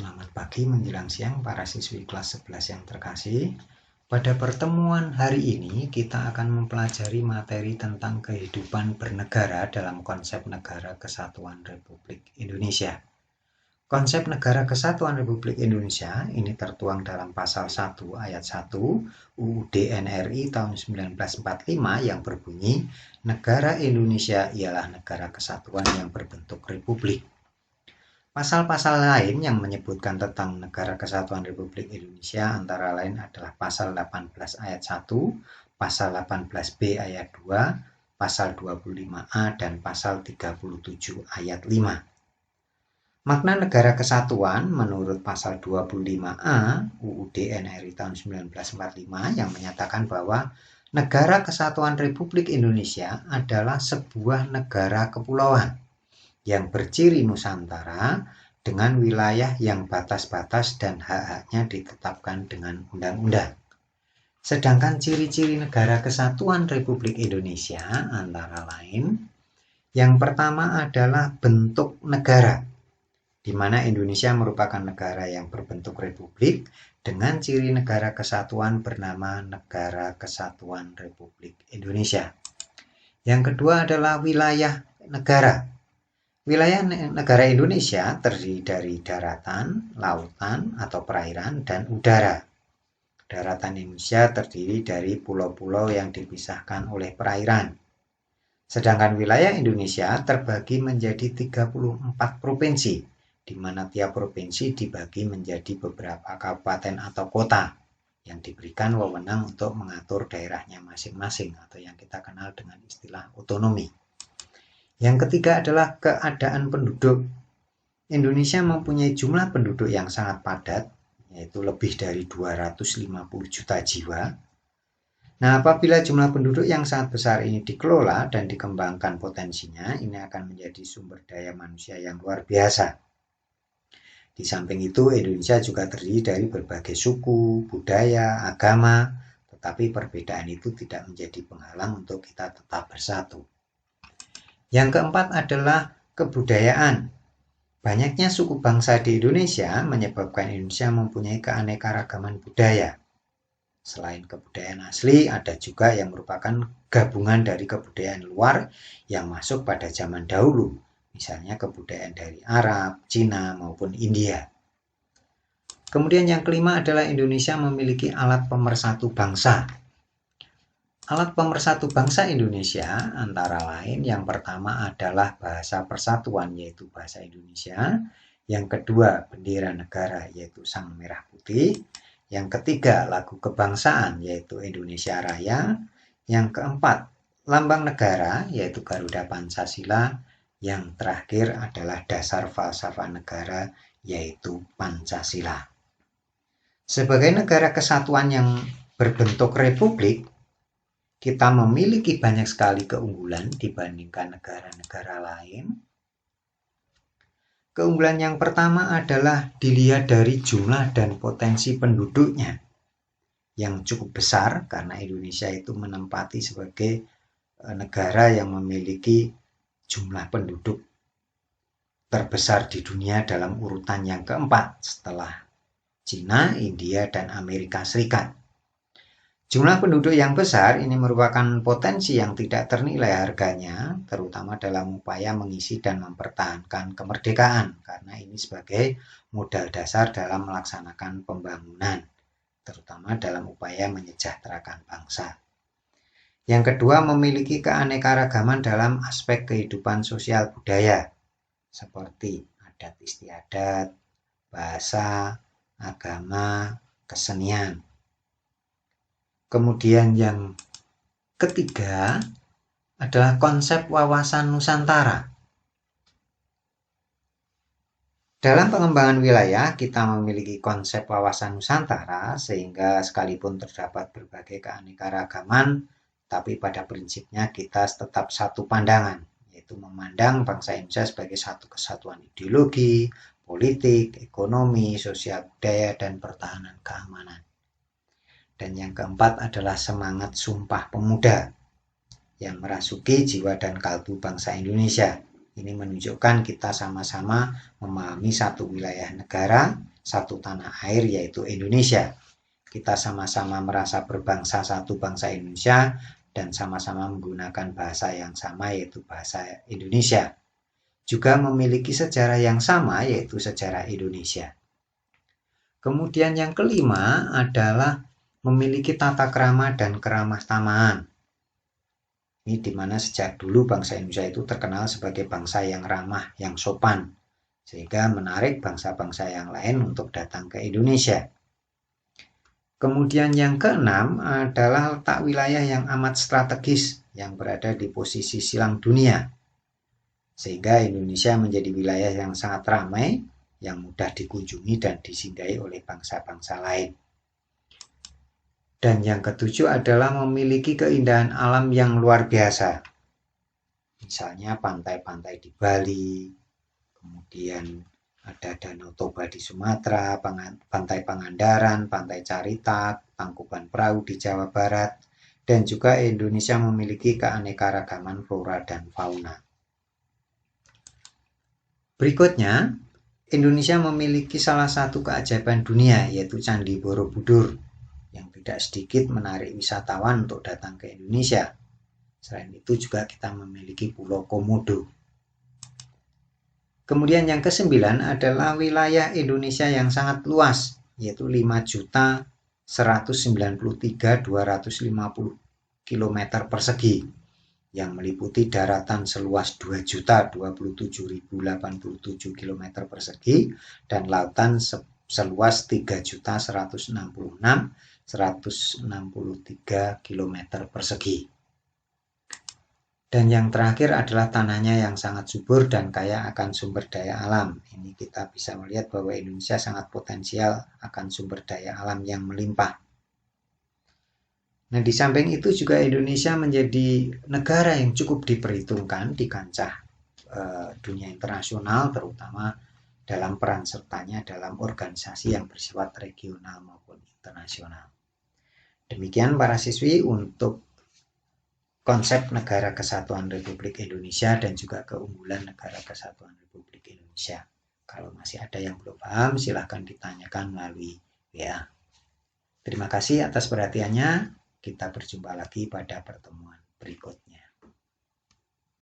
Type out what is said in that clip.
Selamat pagi menjelang siang para siswi kelas 11 yang terkasih. Pada pertemuan hari ini kita akan mempelajari materi tentang kehidupan bernegara dalam konsep Negara Kesatuan Republik Indonesia. Konsep Negara Kesatuan Republik Indonesia ini tertuang dalam pasal 1 ayat 1 UUD NRI tahun 1945 yang berbunyi, Negara Indonesia ialah negara kesatuan yang berbentuk republik. Pasal-pasal lain yang menyebutkan tentang Negara Kesatuan Republik Indonesia antara lain adalah pasal 18 ayat 1, pasal 18B ayat 2, pasal 25A dan pasal 37 ayat 5. Makna negara kesatuan menurut pasal 25A UUD NRI tahun 1945 yang menyatakan bahwa Negara Kesatuan Republik Indonesia adalah sebuah negara kepulauan yang berciri Nusantara dengan wilayah yang batas-batas dan hak-haknya ditetapkan dengan undang-undang. Sedangkan ciri-ciri Negara Kesatuan Republik Indonesia antara lain, yang pertama adalah bentuk negara, di mana Indonesia merupakan negara yang berbentuk republik dengan ciri negara kesatuan bernama Negara Kesatuan Republik Indonesia. Yang kedua adalah wilayah negara. Wilayah negara Indonesia terdiri dari daratan, lautan atau perairan, dan udara. Daratan Indonesia terdiri dari pulau-pulau yang dipisahkan oleh perairan. Sedangkan wilayah Indonesia terbagi menjadi 34 provinsi, di mana tiap provinsi dibagi menjadi beberapa kabupaten atau kota yang diberikan wewenang untuk mengatur daerahnya masing-masing atau yang kita kenal dengan istilah otonomi. Yang ketiga adalah keadaan penduduk. Indonesia mempunyai jumlah penduduk yang sangat padat, yaitu lebih dari 250 juta jiwa. Nah, apabila jumlah penduduk yang sangat besar ini dikelola dan dikembangkan potensinya, ini akan menjadi sumber daya manusia yang luar biasa. Di samping itu, Indonesia juga terdiri dari berbagai suku, budaya, agama, tetapi perbedaan itu tidak menjadi penghalang untuk kita tetap bersatu. Yang keempat adalah kebudayaan. Banyaknya suku bangsa di Indonesia menyebabkan Indonesia mempunyai keanekaragaman budaya. Selain kebudayaan asli, ada juga yang merupakan gabungan dari kebudayaan luar yang masuk pada zaman dahulu, misalnya kebudayaan dari Arab, Cina, maupun India. Kemudian yang kelima adalah Indonesia memiliki alat pemersatu bangsa. Alat pemersatu bangsa Indonesia antara lain yang pertama adalah bahasa persatuan yaitu bahasa Indonesia, yang kedua bendera negara yaitu sang merah putih, yang ketiga lagu kebangsaan yaitu Indonesia Raya, yang keempat lambang negara yaitu Garuda Pancasila, yang terakhir adalah dasar falsafah negara yaitu Pancasila. Sebagai negara kesatuan yang berbentuk republik, kita memiliki banyak sekali keunggulan dibandingkan negara-negara lain. Keunggulan yang pertama adalah dilihat dari jumlah dan potensi penduduknya yang cukup besar karena Indonesia itu menempati sebagai negara yang memiliki jumlah penduduk terbesar di dunia dalam urutan yang keempat setelah Cina, India, dan Amerika Serikat. Jumlah penduduk yang besar ini merupakan potensi yang tidak ternilai harganya, terutama dalam upaya mengisi dan mempertahankan kemerdekaan, karena ini sebagai modal dasar dalam melaksanakan pembangunan, terutama dalam upaya menyejahterakan bangsa. Yang kedua, memiliki keanekaragaman dalam aspek kehidupan sosial budaya, seperti adat istiadat, bahasa, agama, kesenian. Kemudian yang ketiga adalah konsep wawasan Nusantara. Dalam pengembangan wilayah, kita memiliki konsep wawasan Nusantara sehingga sekalipun terdapat berbagai keanekaragaman, tapi pada prinsipnya kita tetap satu pandangan, yaitu memandang bangsa Indonesia sebagai satu kesatuan ideologi, politik, ekonomi, sosial budaya, dan pertahanan keamanan. Dan yang keempat adalah semangat Sumpah Pemuda yang merasuki jiwa dan kalbu bangsa Indonesia. Ini menunjukkan kita sama-sama memahami satu wilayah negara satu tanah air, yaitu Indonesia. Kita sama-sama merasa berbangsa satu bangsa Indonesia dan sama-sama menggunakan bahasa yang sama, yaitu bahasa Indonesia. Juga memiliki sejarah yang sama, yaitu sejarah Indonesia. Kemudian yang kelima adalah memiliki tata krama dan keramah tamahan. Ini dimana sejak dulu bangsa Indonesia itu terkenal sebagai bangsa yang ramah, yang sopan, sehingga menarik bangsa-bangsa yang lain untuk datang ke Indonesia. Kemudian yang keenam adalah letak wilayah yang amat strategis yang berada di posisi silang dunia, sehingga Indonesia menjadi wilayah yang sangat ramai, yang mudah dikunjungi dan disinggahi oleh bangsa-bangsa lain. Dan yang ketujuh adalah memiliki keindahan alam yang luar biasa. Misalnya pantai-pantai di Bali, kemudian ada Danau Toba di Sumatera, Pantai Pangandaran, Pantai Carita, Tangkuban Perahu di Jawa Barat, dan juga Indonesia memiliki keanekaragaman flora dan fauna. Berikutnya, Indonesia memiliki salah satu keajaiban dunia, yaitu Candi Borobudur, yang tidak sedikit menarik wisatawan untuk datang ke Indonesia. Selain itu juga kita memiliki Pulau Komodo. Kemudian yang kesembilan adalah wilayah Indonesia yang sangat luas, yaitu 5.193.250 km persegi, yang meliputi daratan seluas 2.027.087 km persegi dan lautan seluas 3.166.163 km persegi. Dan yang terakhir adalah tanahnya yang sangat subur dan kaya akan sumber daya alam. Ini kita bisa melihat bahwa Indonesia sangat potensial akan sumber daya alam yang melimpah. Nah, di samping itu juga Indonesia menjadi negara yang cukup diperhitungkan di kancah dunia internasional, terutama dalam peran sertanya dalam organisasi yang bersifat regional maupun internasional. Demikian para siswi untuk konsep Negara Kesatuan Republik Indonesia dan juga keunggulan Negara Kesatuan Republik Indonesia. Kalau masih ada yang belum paham, silahkan ditanyakan melalui WA. Terima kasih atas perhatiannya. Kita berjumpa lagi pada pertemuan berikutnya.